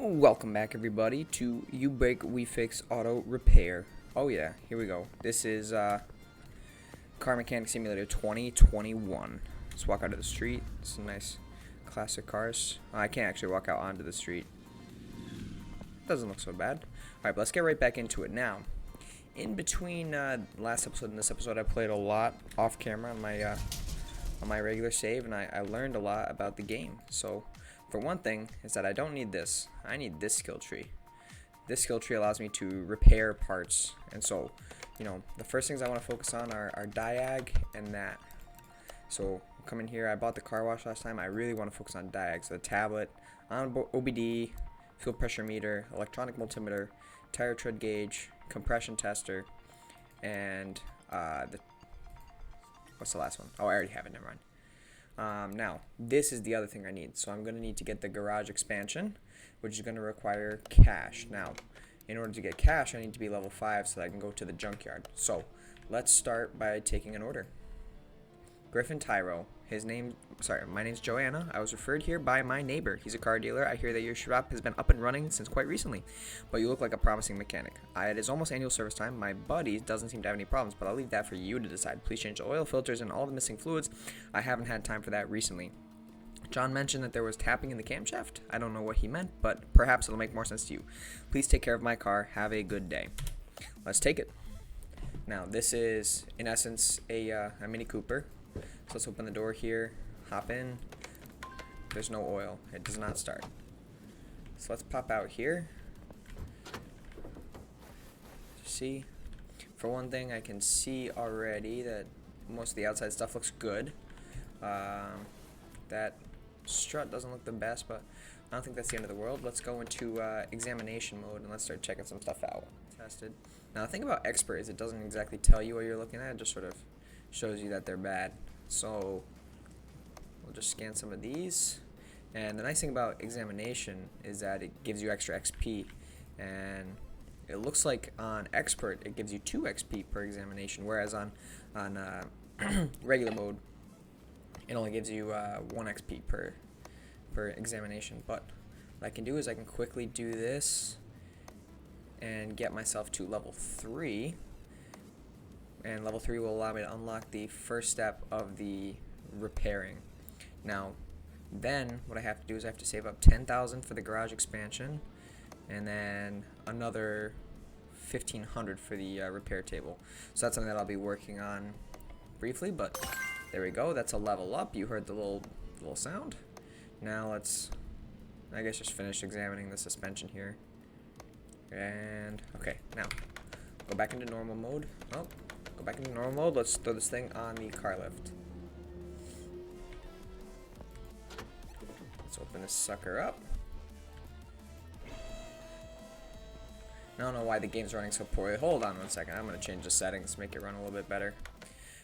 Welcome back everybody to You Break We Fix Auto Repair. Oh yeah, here we go. This is Car Mechanic Simulator 2021. Let's walk out of the street. Some nice classic cars. I can't actually walk out onto the street. Doesn't look so bad. Alright, but let's get right back into it now. In between last episode and this episode, I played a lot off camera on my regular save, and I learned a lot about the game. So for one thing is that I don't need this. I need this skill tree. This skill tree allows me to repair parts. And so, you know, the first things I want to focus on are diag and that. So come in here. I bought the car wash last time. I really want to focus on diag. So the tablet, OBD, fuel pressure meter, electronic multimeter, tire tread gauge, compression tester, and what's the last one? Oh, I already have it. Never mind. Now, this is the other thing I need. So I'm going to need to get the garage expansion, which is going to require cash. Now, in order to get cash, I need to be level 5 so that I can go to the junkyard. So let's start by taking an order. Griffin Tyro. My name's Joanna. I was referred here by my neighbor. He's a car dealer. I hear that your shop has been up and running since quite recently, but you look like a promising mechanic. It is almost annual service time. My buddy doesn't seem to have any problems, but I'll leave that for you to decide. Please change the oil filters and all the missing fluids. I haven't had time for that recently. John mentioned that there was tapping in the camshaft. I don't know what he meant, but perhaps it'll make more sense to you. Please take care of my car. Have a good day. Let's take it. Now, this is, in essence, a Mini Cooper. So let's open the door here, hop in. There's no oil. It does not start. So let's pop out here. See, for one thing, I can see already that most of the outside stuff looks good. That strut doesn't look the best, but I don't think that's the end of the world. Let's go into examination mode and let's start checking some stuff out. Tested. Now the thing about expert is it doesn't exactly tell you what you're looking at. It just sort of shows you that they're bad. So we'll just scan some of these, and the nice thing about examination is that it gives you extra XP, and it looks like on expert it gives you 2 XP per examination, whereas on regular mode it only gives you 1 XP per examination. But what I can do is I can quickly do this and get myself to level 3. And level 3 will allow me to unlock the first step of the repairing. Now, then what I have to do is I have to save up 10,000 for the garage expansion, and then another 1,500 for the repair table. So that's something that I'll be working on briefly. But there we go. That's a level up. You heard the little sound. Now let's, I guess, just finish examining the suspension here. And okay, now go back into normal mode. Oh. Go back into normal mode. Let's throw this thing on the car lift. Let's open this sucker up. I don't know why the game's running so poorly. Hold on one second. I'm going to change the settings to make it run a little bit better.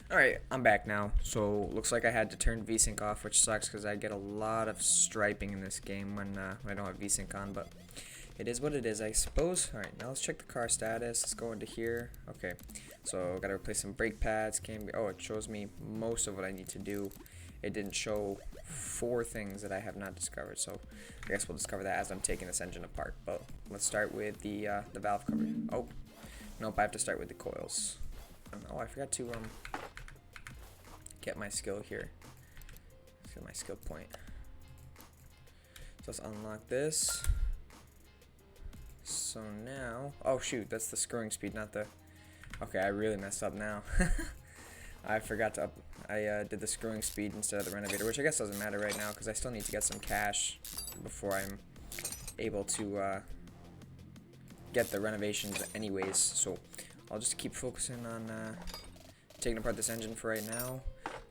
Alright, I'm back now. So, looks like I had to turn VSync off, which sucks because I get a lot of striping in this game when I don't have VSync on, but it is what it is, I suppose. Alright, now let's check the car status. Let's go into here. Okay, so gotta replace some brake pads. Oh, it shows me most of what I need to do. It didn't show 4 things that I have not discovered, so I guess we'll discover that as I'm taking this engine apart. But let's start with the valve cover. Oh, nope, I have to start with the coils. Oh, I forgot to get my skill here. Let's get my skill point. So let's unlock this. So now, oh shoot, that's the screwing speed, not the, okay, I really messed up now. I forgot to I did the screwing speed instead of the renovator, which I guess doesn't matter right now because I still need to get some cash before I'm able to get the renovations anyways. So I'll just keep focusing on taking apart this engine for right now.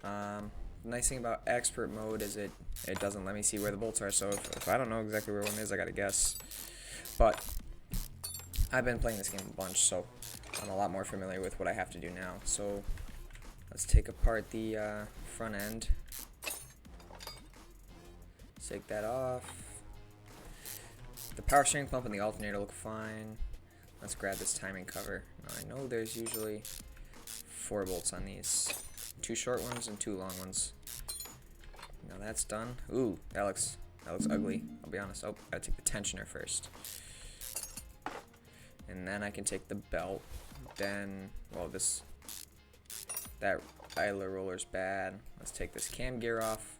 The nice thing about expert mode is it doesn't let me see where the bolts are, so if I don't know exactly where one is, I gotta guess. But I've been playing this game a bunch, so I'm a lot more familiar with what I have to do now. So let's take apart the front end. Take that off. The power steering pump and the alternator look fine. Let's grab this timing cover. Now, I know there's usually 4 bolts on these. 2 short ones and 2 long ones. Now that's done. Ooh, that looks That looks ugly, I'll be honest. Oh, gotta take the tensioner first. And then I can take the belt. Then, well, that idler roller's bad. Let's take this cam gear off.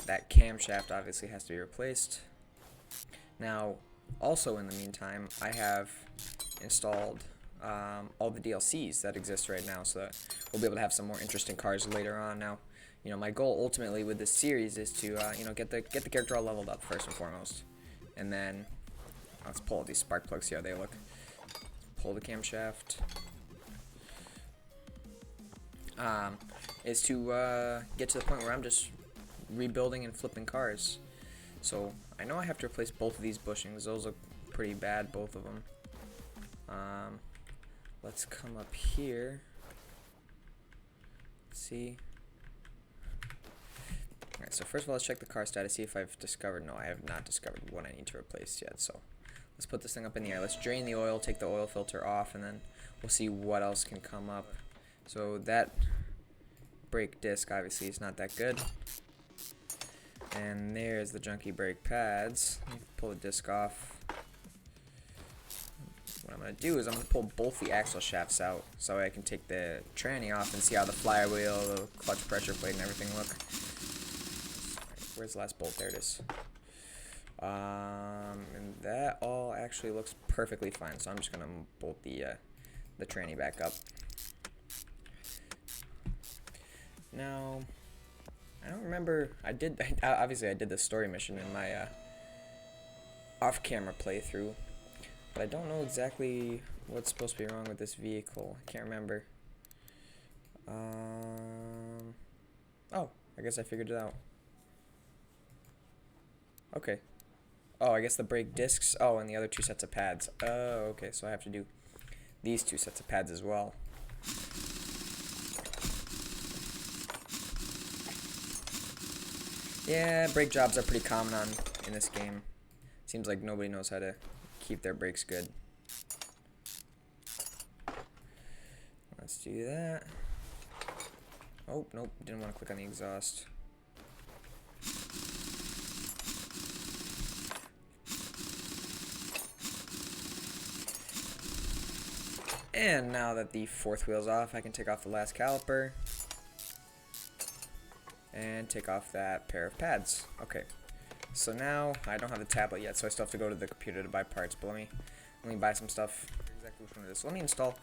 That camshaft obviously has to be replaced. Now, also in the meantime, I have installed all the DLCs that exist right now, so that we'll be able to have some more interesting cars later on. Now, you know, my goal ultimately with this series is to you know, get the character all leveled up first and foremost, and then let's pull out these spark plugs. See how they look. Pull the camshaft. Is to get to the point where I'm just rebuilding and flipping cars. So I know I have to replace both of these bushings. Those look pretty bad, both of them. Let's come up here. Let's see. Alright, so first of all, let's check the car status, see if I've discovered. No, I have not discovered what I need to replace yet. So let's put this thing up in the air. Let's drain the oil, take the oil filter off, and then we'll see what else can come up. So that brake disc obviously is not that good. And there's the junky brake pads. Let me pull the disc off. What I'm going to do is I'm going to pull both the axle shafts out so I can take the tranny off and see how the flywheel, the clutch pressure plate, and everything look. Where's the last bolt? There it is. And that all actually looks perfectly fine, so I'm just going to bolt the tranny back up. Now, I don't remember, obviously I did the story mission in my off-camera playthrough, but I don't know exactly what's supposed to be wrong with this vehicle. I can't remember. Oh, I guess I figured it out. Okay. Oh, I guess the brake discs, oh, and the other 2 sets of pads. Oh, okay, so I have to do these 2 sets of pads as well. Yeah, brake jobs are pretty common in this game. Seems like nobody knows how to keep their brakes good. Let's do that. Oh, nope, didn't want to click on the exhaust. And now that the 4th wheel's off, I can take off the last caliper and take off that pair of pads. Okay, so now I don't have the tablet yet, so I still have to go to the computer to buy parts. But let me buy some stuff. Exactly which one it is. So let me install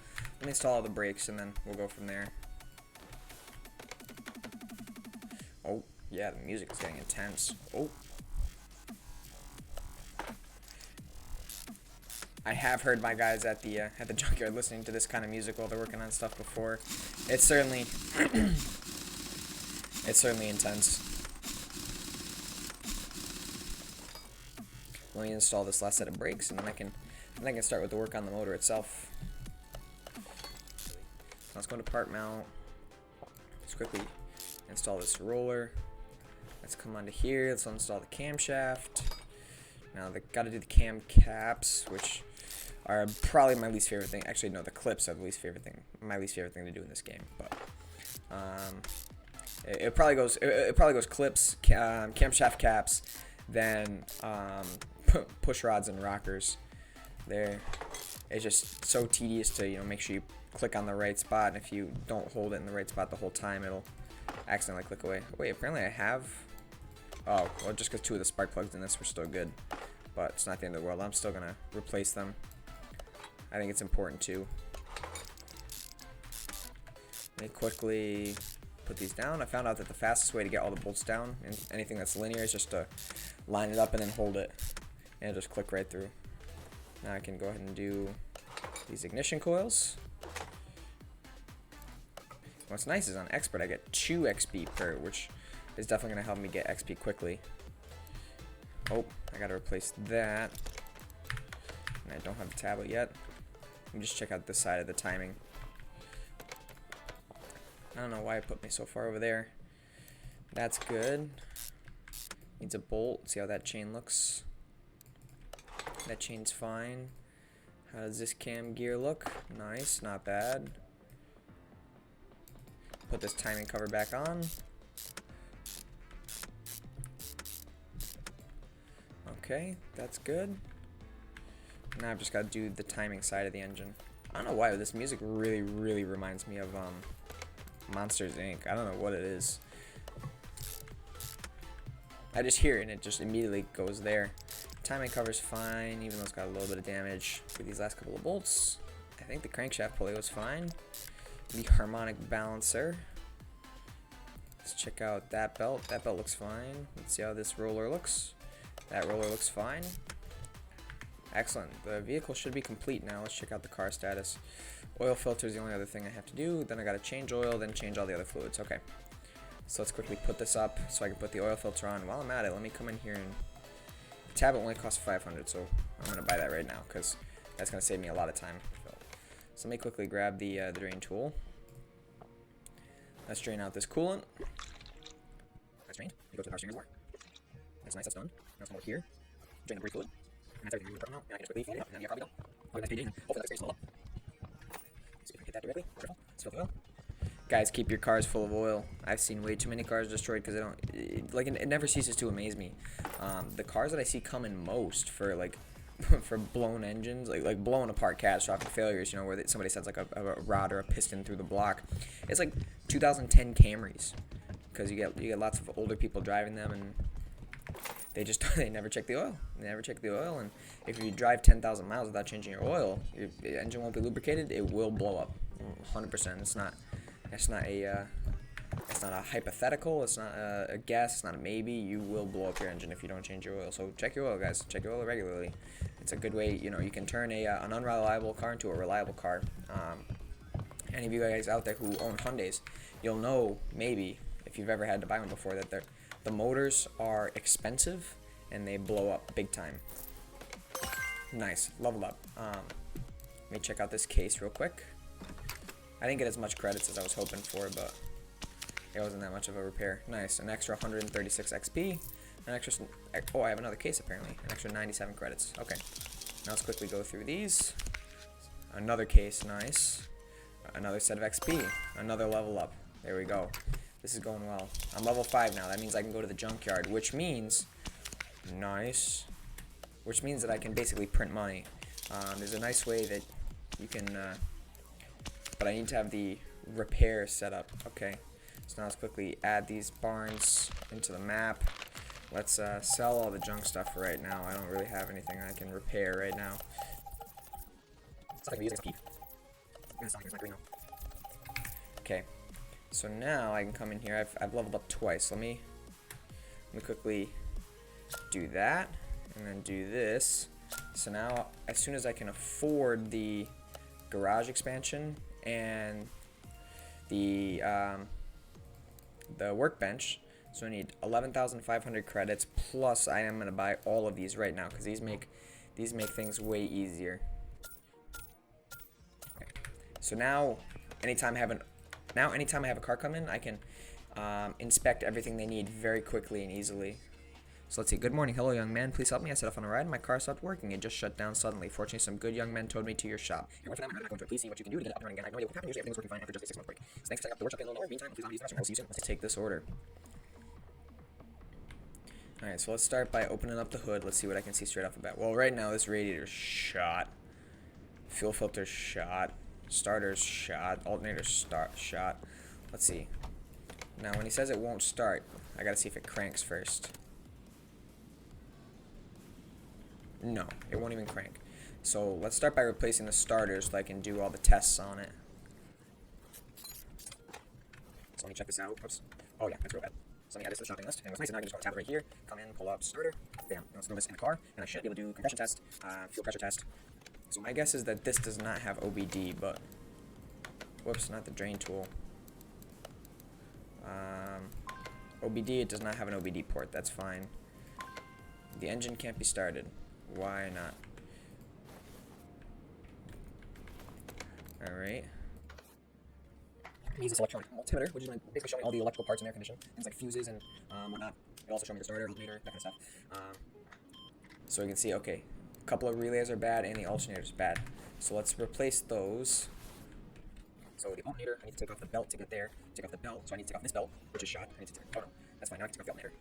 all the brakes, and then we'll go from there. Oh yeah, the music is getting intense. Oh, I have heard my guys at the junkyard listening to this kind of music while they're working on stuff before. It's certainly it's certainly intense. Let me install this last set of brakes, and then I can start with the work on the motor itself. Let's go to part mount. Let's quickly install this roller. Let's come onto here. Let's install the camshaft. Now they got to do the cam caps, which are probably my least favorite thing. Actually, no, the clips are the least favorite thing. My least favorite thing to do in this game. But it probably goes clips, camshaft caps, then push rods and rockers. There, it's just so tedious to make sure you click on the right spot. And if you don't hold it in the right spot the whole time, it'll accidentally click away. Wait, apparently I have. Oh, well, just because 2 of the spark plugs in this were still good. But it's not the end of the world. I'm still going to replace them. I think it's important to. Let me quickly put these down. I found out that the fastest way to get all the bolts down in anything that's linear is just to line it up and then hold it. And it'll just click right through. Now I can go ahead and do these ignition coils. What's nice is on Expert I get 2 XP per, which is definitely going to help me get XP quickly. Oh, I got to replace that. And I don't have the tablet yet. Let me just check out this side of the timing. I don't know why it put me so far over there. That's good. Needs a bolt. See how that chain looks. That chain's fine. How does this cam gear look? Nice, not bad. Put this timing cover back on. Okay, that's good. Now I've just got to do the timing side of the engine. I don't know why, but this music really reminds me of Monsters Inc. I don't know what it is. I just hear it and it just immediately goes there. Timing cover's fine, even though it's got a little bit of damage with these last couple of bolts. I think the crankshaft pulley was fine. The harmonic balancer. Let's check out that belt. That belt looks fine. Let's see how this roller looks. That roller looks fine. Excellent. The vehicle should be complete now. Let's check out the car status. Oil filter is the only other thing I have to do. Then I got to change oil, then change all the other fluids. Okay. So let's quickly put this up so I can put the oil filter on. While I'm at it, let me come in here and... The tablet only costs 500, so I'm going to buy that right now because that's going to save me a lot of time. So let me quickly grab the drain tool. Let's drain out this coolant. That's drained. You go to the power steering reservoir. That's nice, that's done. Now some more here. Drain the brake fluid. And that's everything we're now. And I can just quickly feed it up, and then you're probably done. Look at that page, and hopefully that's all up. See if I can hit that directly. Wonderful. Let's fill the oil. Guys, keep your cars full of oil. I've seen way too many cars destroyed because it never ceases to amaze me. The cars that I see coming most for like for blown engines, like blowing apart catastrophic failures, you know, where somebody sends like a rod or a piston through the block. It's like 2010 Camrys because you get lots of older people driving them and they never check the oil. They never check the oil, and if you drive 10,000 miles without changing your oil, your engine won't be lubricated. It will blow up, 100%. It's not a hypothetical. It's not a guess. It's not a maybe. You will blow up your engine if you don't change your oil. So check your oil, guys. Check your oil regularly. It's a good way. You know, you can turn an unreliable car into a reliable car. Any of you guys out there who own Hyundais, you'll know maybe if you've ever had to buy one before that the motors are expensive and they blow up big time. Nice, leveled up. Let me check out this case real quick. I didn't get as much credits as I was hoping for, but it wasn't that much of a repair. Nice, an extra 136 XP, an extra, oh, I have another case apparently, an extra 97 credits. Okay, now let's quickly go through these. Another case, nice. Another set of XP, another level up. There we go. This is going well. I'm level 5 now. That means I can go to the junkyard, which means, nice, which means that I can basically print money. There's a nice way that you can, but I need to have the repair set up. Okay, so now let's quickly add these barns into the map. Let's sell all the junk stuff for right now. I don't really have anything I can repair right now. It's not gonna be used as a keep. Okay, so now I can come in here. I've leveled up twice. Let me quickly do that and then do this. So now, as soon as I can afford the garage expansion and the workbench, so I need 11,500 credits plus I am gonna buy all of these right now because these make things way easier. Okay. So now, anytime I have a car come in, I can inspect everything they need very quickly and easily. So let's see. Good morning. Hello, young man. Please help me. I set off on a ride and my car stopped working. It just shut down suddenly. Fortunately, some good young men towed me to your shop. You're for them. I'm not going to. Please see what you can do to get it up and running again. I have no idea what happened. Usually everything's working fine after just a 6-month break. So thanks for setting up the workshop in a little lower. Meantime, please don't use the restroom. I'll see you soon. Let's take this order. Alright, so let's start by opening up the hood. Let's see what I can see straight off the bat. Well, right now, this radiator's shot. Fuel filter's shot. Starter's shot. Alternator's shot. Let's see. Now, when he says it won't start, I gotta see if it cranks first. No, it won't even crank. So let's start by replacing the starters so I can do all the tests on it. So let me check this out. Oops. Oh yeah, that's real bad. So let me add this to the shopping list. And what's nice is now I can just go tap it right here, come in, pull up starter, bam. Now let's throw this in the car, and I should be able to do compression test, fuel pressure test. So my guess is that this does not have OBD, but whoops, not the drain tool. OBD, it does not have an OBD port. That's fine. The engine can't be started. Why not? Alright. Use this electronic multimeter, which is going to basically show me all the electrical parts in air conditioning, things like fuses and whatnot. It'll also show me the starter, alternator, that kind of stuff. So we can see, okay, a couple of relays are bad and the alternator's bad. So let's replace those. So the alternator, I need to take off the belt to get there. Take off the belt, so I need to take off this belt, which is shot. I need to take, oh no, that's fine, now I can take off the alternator.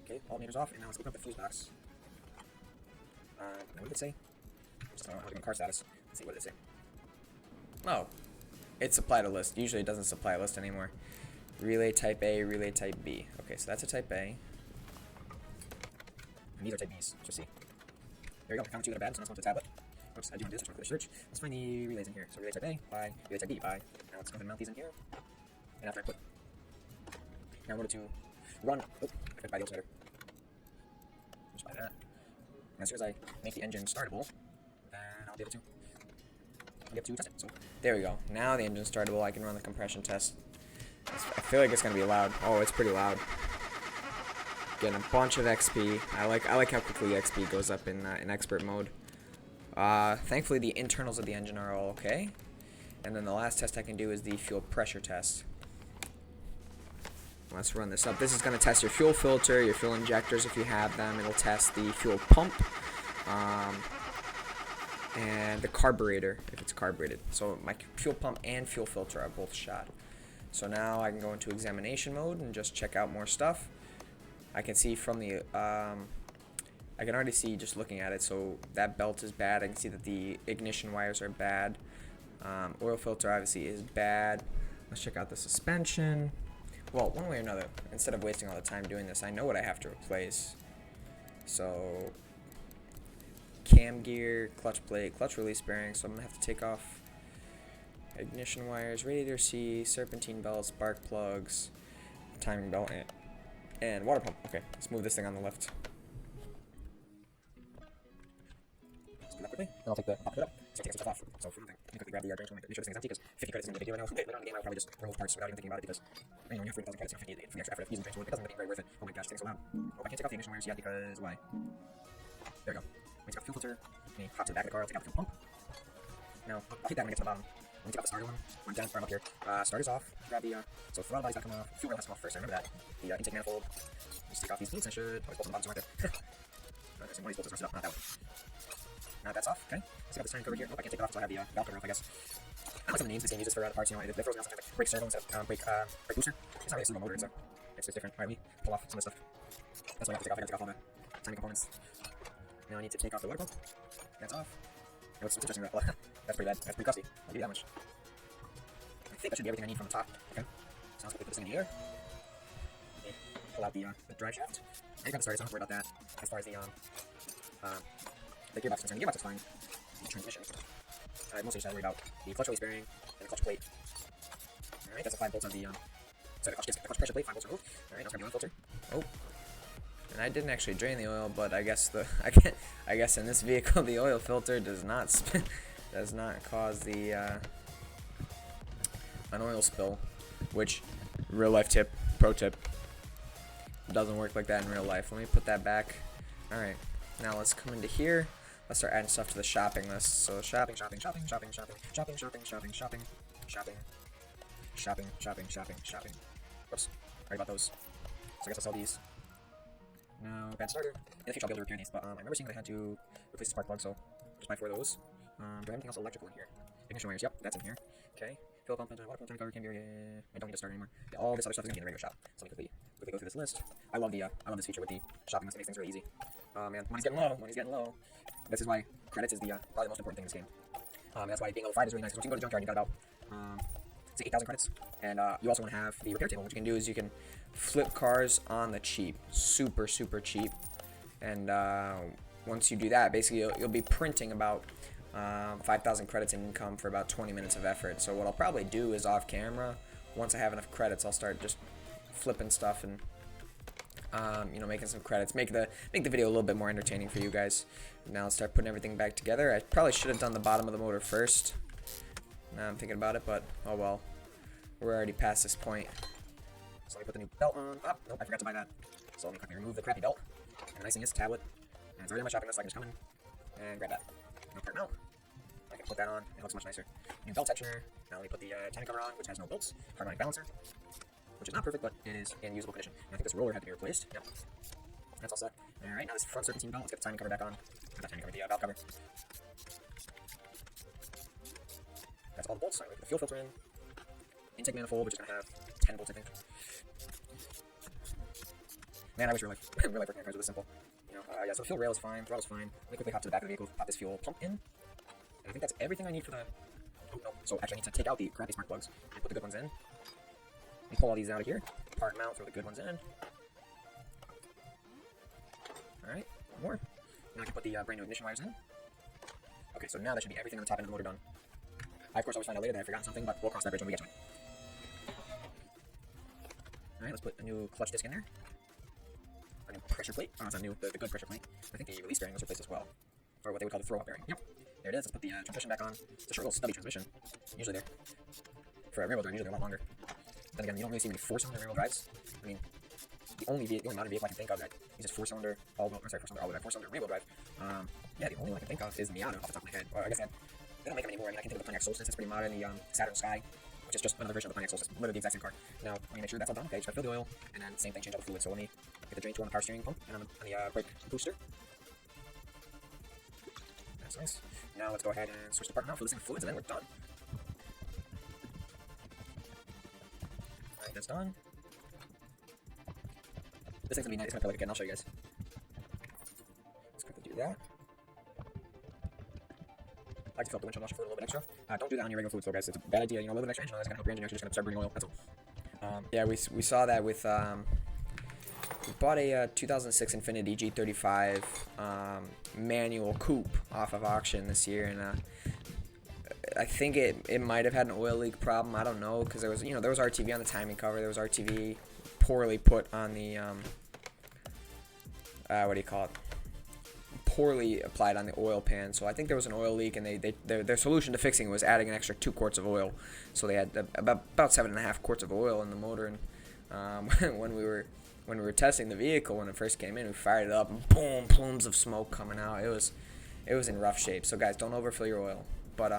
Okay, alternators off, and now let's open up the fuse box. What did it say? Just I'll give them car status. Let's see what did it say. Oh, it supplied a list. Usually it doesn't supply a list anymore. Relay type A, relay type B. Okay, so that's a type A. And these are type Bs. Just see. There you go. Found two that are bad, so let's go to the tablet. Oops, I do want to do this. Let's search. Let's find the relays in here. So relay type A, by relay type B, by. Now let's go ahead and mount these in here. And after I put. Now in order to run. Oh, I could buy the alternator. Just buy that. And as soon as I make the engine startable, then I'll be able to test it. So there we go. Now the engine's startable. I can run the compression test. I feel like it's gonna be loud. Oh, it's pretty loud. Getting a bunch of XP. I like how quickly XP goes up in expert mode. Thankfully the internals of the engine are all okay. And then the last test I can do is the fuel pressure test. Let's run this up. This is going to test your fuel filter, your fuel injectors if you have them. It'll test the fuel pump, and the carburetor if it's carbureted. So my fuel pump and fuel filter are both shot. So now I can go into examination mode and just check out more stuff. I can see from the, I can already see just looking at it, so that belt is bad. I can see that the ignition wires are bad. Oil filter obviously is bad. Let's check out the suspension. Well, one way or another, instead of wasting all the time doing this, I know what I have to replace. So, cam gear, clutch plate, clutch release bearing, so I'm going to have to take off ignition wires, radiator C, serpentine belt, spark plugs, timing belt, and water pump. Okay, let's move this thing on the lift. Let's do that quickly, and I'll take the pop it up. So take some stuff off. So for one thing, let me quickly grab the drain tool, make sure this thing is empty, because 50 credits isn't a big deal right now. Later on in the game, I'll probably just remove parts without even thinking about it, because I mean, when you have 3,000 credits, you know, 50 for the extra effort of using the drain tool, it doesn't make it very worth it. Oh my gosh, things so loud. Oh, I can't take off the ignition wires yet, because why? There we go. Let me take off the fuel filter. Let me hop to the back of the car, I'll take out the fuel pump. Now, I'll hit that when I get to the bottom. Let me take out the starter one. I'm down, I'm up here. Starter's off. Grab the, so throttle body's gotta come off. Fuel rail has to come off first, I remember that. The intake manifold. Just take off these bolts, I should always bolt on the bottom so right there. There's one of these bolts is rusted up, not that one. Now that's off, okay. Let's see how this turning cover here. Nope, I can't take it off until I have the valve cover off, I guess. I like some of the names this game uses for the parts, you know, they're frozen out sometimes, like brake servo instead of brake booster. It's not really a servo motor, it's just different. Alright, we pull off some of this stuff. That's what I have to take off. I gotta take off all the timing components. Now I need to take off the water pump. That's off. And what's interesting about that? That's pretty bad. That's pretty crusty. I'll give you that much. I think that should be everything I need from the top. Okay. So let's put this thing in the air. Okay. Pull out the drive shaft. I got started, so I don't worry about that. As far as the gearbox is concerned, the gearbox is fine. The transmission. I'm mostly just worried about the clutch release bearing and the clutch plate. Alright, that's the 5 bolts of the sorry, the clutch pressure plate, 5 bolts removed. Alright, now let's grab the oil filter. Oh. And I didn't actually drain the oil, but I guess I guess in this vehicle the oil filter does not cause the an oil spill, which real life tip, pro tip, doesn't work like that in real life. Let me put that back. All right, now let's come into here. Let's start adding stuff to the shopping list. So shopping. Whoops, sorry about those. So I guess I'll sell these. No, bad starter. In the future I'll be able to repair these, but I remember seeing that I had to replace the spark plug, so just buy 4 of those. Do I have anything else electrical in here? Ignition wires, yep, that's in here. Okay. Fuel pump, engine, water pump, tank cover, cam gear, I don't need to start anymore. Yeah, all this other stuff is gonna be in the regular shop. So let me quickly go through this list. I love this feature with the shopping list. It makes things really easy. Man, money's getting low. This is why credits is the probably the most important thing in this game. And that's why being level 5 is really nice, because once you go to the junkyard, you got about say 8,000 credits, and you also want to have the repair table. What you can do is you can flip cars on the cheap, super cheap, and once you do that, basically you'll be printing about 5,000 credits in income for about 20 minutes of effort. So what I'll probably do is off camera, once I have enough credits, I'll start just flipping stuff and you know, making some credits, make the video a little bit more entertaining for you guys. Now let's start putting everything back together. I probably should have done the bottom of the motor first. Now I'm thinking about it, but oh well. We're already past this point. So let me put the new belt on. Oh, nope, I forgot to buy that. So let me quickly remove the crappy belt. And the nice thing is, tablet. And it's already on my shopping list, so I can just come in and grab that. No part mount. I can put that on. It looks much nicer. New belt texture. Now let me put the timing cover on, which has no bolts. Harmonic balancer, which is not perfect, but it is in usable condition. And I think this roller had to be replaced. Yep. That's all set. Alright, now this front serpentine belt. Let's get the timing cover back on. Not timing cover, the valve cover. That's all the bolts. Sorry, the fuel filter in. Intake manifold, which is going to have 10 bolts, I think. Man, I wish real life, real life working cars were this simple. You know, yeah, so the fuel rail is fine, throttle's fine. Let me quickly hop to the back of the vehicle, pop this fuel pump in. And I think that's everything I need for the... Oh, no. So actually I need to take out the crappy spark plugs and put the good ones in. And pull all these out of here. Part them out, throw the good ones in. Alright, one more. Now I can put the brand new ignition wires in. Okay, so now that should be everything on the top end of the motor done. I, of course, always find out later that I've forgotten something, but we'll cross that bridge when we get to it. Alright, let's put a new clutch disc in there. A new pressure plate. Oh, it's not new, the good pressure plate. I think the release bearing was replaced as well. Or what they would call the throw-up bearing. Yep. There it is. Let's put the transmission back on. It's a short little stubby transmission. Usually there. For a rear-wheel drive, usually a lot longer. Then again, you don't really see many four-cylinder rear-wheel drives. I mean, the only modern vehicle I can think of that uses four-cylinder all-wheel drive, four-cylinder rear-wheel drive. Yeah, the only one I can think of is the Miata off the top of my head. Or I guess they don't make them anymore. I mean, I can think of the Pontiac Solstice. That's pretty modern. The Saturn Sky, which is just another version of the Pontiac Solstice. Literally the exact same car. Now, let me make sure that's all done. Okay, just gotta fill the oil, and then same thing, change out the fluid. So let me get the drain tool on the power steering pump and on the brake booster. That's nice. Now let's go ahead and switch the part out for the same fluids, and then we're done. Alright, that's done. This thing's gonna be nice. It's gonna feel like a kitten. I'll show you guys. Let's quickly do that. I like to fill up the windshield washer fluid a little bit extra. Don't do that on your regular fluid flow, guys. It's a bad idea. You know, a little bit extra engine oil is gonna help your engine. You're just gonna start burning oil. That's all. Yeah, we saw that with we bought a 2006 Infiniti G35 manual coupe off of auction this year, and I think it might have had an oil leak problem. I don't know, because there was RTV on the timing cover. There was RTV poorly put on the what do you call it? Poorly applied on the oil pan. So I think there was an oil leak, and their solution to fixing it was adding an extra 2 quarts of oil. So they had about 7.5 quarts of oil in the motor, and when we were testing the vehicle when it first came in, we fired it up, and boom, plumes of smoke coming out. It was in rough shape. So guys, don't overfill your oil. But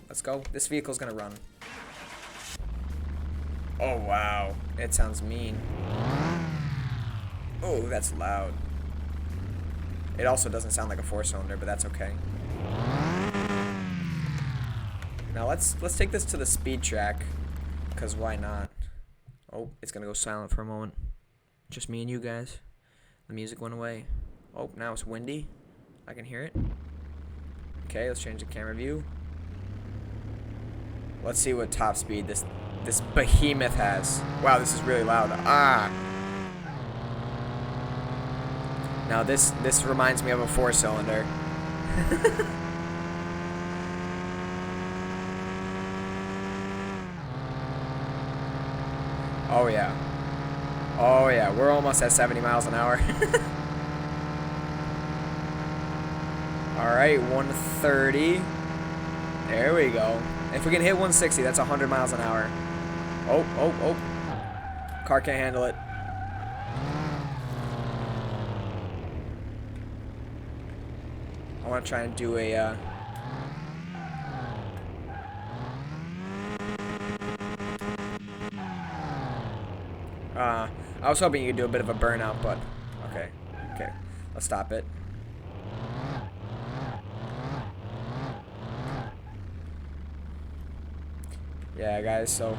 let's go. This vehicle's gonna run. Oh wow, it sounds mean. Oh, that's loud. It also doesn't sound like a 4-cylinder, but that's okay. Now let's take this to the speed track, cause why not? Oh, it's gonna go silent for a moment. Just me and you guys. The music went away. Oh, now it's windy. I can hear it. Okay, let's change the camera view. Let's see what top speed this behemoth has. Wow, this is really loud. Ah. Now this reminds me of a 4-cylinder. Oh yeah. Oh yeah, we're almost at 70 miles an hour. Alright, 130. There we go. If we can hit 160, that's 100 miles an hour. Oh, oh, oh. Car can't handle it. I want to try and do a... I was hoping you could do a bit of a burnout, but... Okay. Okay. Let's stop it. Yeah, guys, so...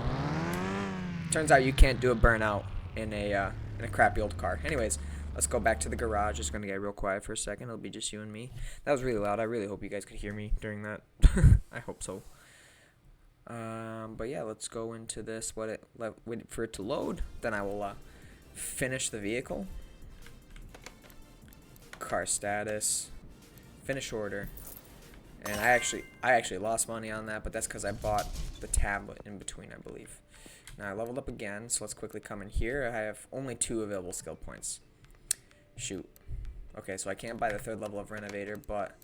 Turns out you can't do a burnout in a crappy old car. Anyways, let's go back to the garage. It's going to get real quiet for a second. It'll be just you and me. That was really loud. I really hope you guys could hear me during that. I hope so. But yeah, let's go into this. Wait for it to load. Then I will finish the vehicle. Car status. Finish order. And I actually lost money on that, but that's because I bought the tablet in between, I believe. Now I leveled up again, so let's quickly come in here. I have only 2 available skill points. Shoot. Okay, so I can't buy the 3rd level of Renovator, but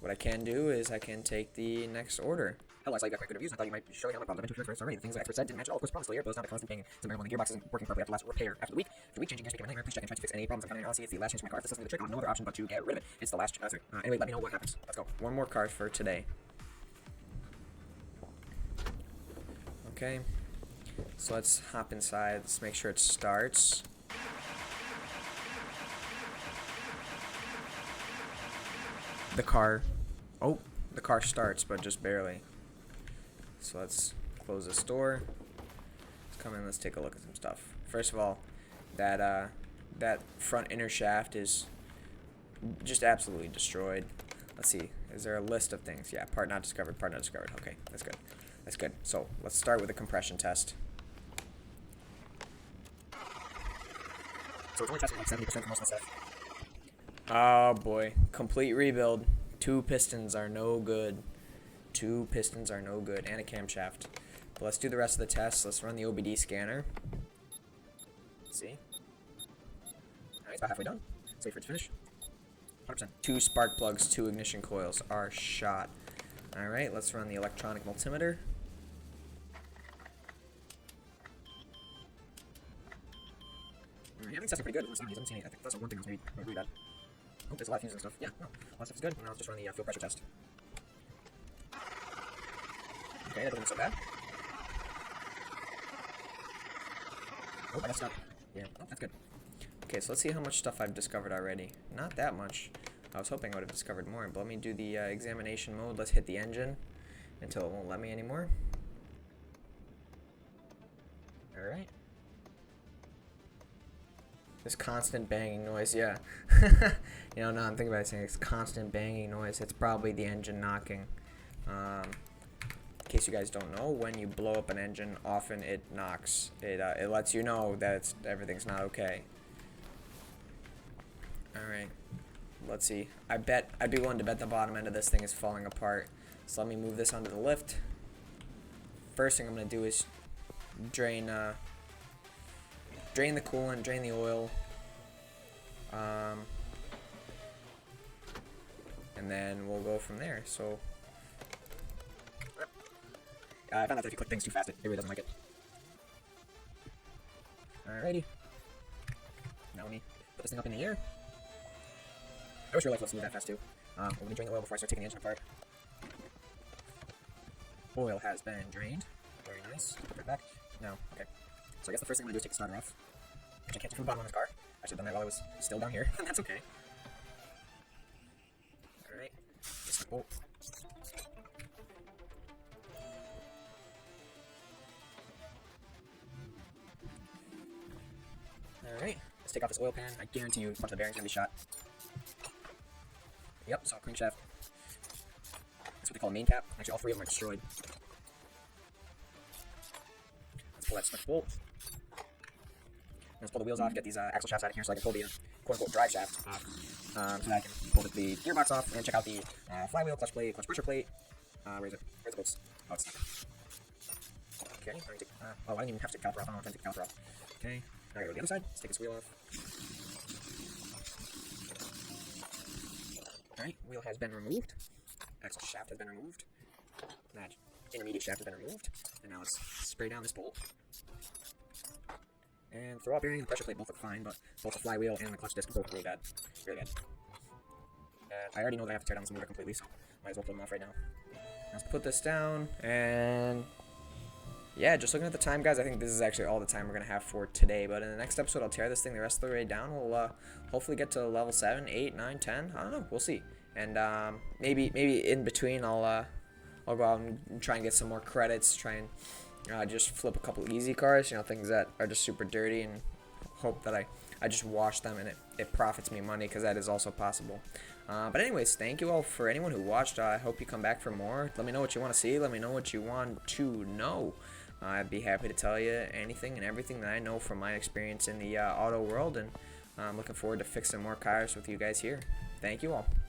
what I can do is I can take the next order. Hello, I saw you got quite good reviews. I thought you might show me how my problems. I've been to first already. The things the experts said didn't match at all. Of course, promised later, but it's not the constant paying. It's a miracle. The gearbox isn't working properly after last repair. After the week changing gears became a nightmare. Please check and try to fix any problems I'm finding. Honestly, it's the last change to my car. If this doesn't do the trick, I'll have no other option but to get rid of it. It's the last. Anyway, let me know what happens. Let's go. One more car for today. Okay. So let's hop inside. Let's make sure it starts. The car starts, but just barely. So let's close this door. Let's come in, let's take a look at some stuff. First of all, that that front inner shaft is just absolutely destroyed. Let's see. Is there a list of things? Yeah, part not discovered, part not discovered. Okay, that's good. That's good. So let's start with a compression test. So it's only testing like 70% for most of the stuff. Oh boy, complete rebuild. 2 pistons are no good. 2 pistons are no good, and a camshaft. But let's do the rest of the tests. Let's run the OBD scanner. Let's see. Alright, it's about halfway done. Let's wait for it to finish. 100%. 2 spark plugs, 2 ignition coils are shot. Alright, let's run the electronic multimeter. Everything's testing pretty good. I haven't seen any. I think that's one thing that was maybe really bad. Oh, there's a lot of fuses and stuff. Yeah, no. All that stuff is good. Now let's just run the fuel pressure test. Okay, that doesn't look so bad. Oh, I messed up. Yeah, oh, that's good. Okay, so let's see how much stuff I've discovered already. Not that much. I was hoping I would have discovered more, but let me do the examination mode. Let's hit the engine until it won't let me anymore. Alright. This constant banging noise, yeah. You know, now I'm thinking about it saying it's constant banging noise. It's probably the engine knocking. In case you guys don't know, when you blow up an engine, often it knocks. It lets you know that everything's not okay. Alright. Let's see. I'd be willing to bet the bottom end of this thing is falling apart. So let me move this onto the lift. First thing I'm going to do is drain the coolant, drain the oil. And then we'll go from there. So I found out that if you click things too fast, it really doesn't like it. Alrighty. Now let me put this thing up in the air. I wish real life was smooth that fast too. Let me drain the oil before I start taking the engine apart. Oil has been drained. Very nice. Put it back. Now, okay. So I guess the first thing I'm going to do is take the starter off, which I can't do from the bottom of this car. I should have done that while I was still down here, and that's okay. Alright. Just a bolt. Alright. Let's take off this oil pan. I guarantee you a bunch of the bearings are going to be shot. Yep, so crankshaft. That's what they call a main cap. Actually, all 3 of them are destroyed. Let's pull that switch bolt. Let's pull the wheels off, get these axle shafts out of here so I can pull the quote-unquote drive shaft off. So that I can pull the gearbox off and check out the flywheel, clutch plate, clutch pressure plate. Where is it? Where's the bolts? Oh, it's stuck. Okay, I'm gonna take, oh, I didn't even have to take the caliper off. I don't want to take the caliper off. Okay, now I gotta go to the other side. Let's take this wheel off. Alright, wheel has been removed. Axle shaft has been removed. That intermediate shaft has been removed. And now let's spray down this bolt. And throw out bearing and the pressure plate both look fine, but both the flywheel and the clutch disc both really bad. Really bad. And I already know that I have to tear down this motor completely, so might as well pull them off right now. Let's put this down, and yeah, just looking at the time, guys, I think this is actually all the time we're going to have for today, but in the next episode, I'll tear this thing the rest of the way down. We'll hopefully get to level 7, 8, 9, 10, I don't know, we'll see. And maybe in between, I'll go out and try and get some more credits, try and just flip a couple easy cars, you know, things that are just super dirty, and hope that I just wash them and it profits me money, because that is also possible. But anyways, thank you all for anyone who watched. I hope you come back for more. Let me know what you want to see. Let me know what you want to know. I'd be happy to tell you anything and everything that I know from my experience in the auto world, and I'm looking forward to fixing more cars with you guys here. Thank you all.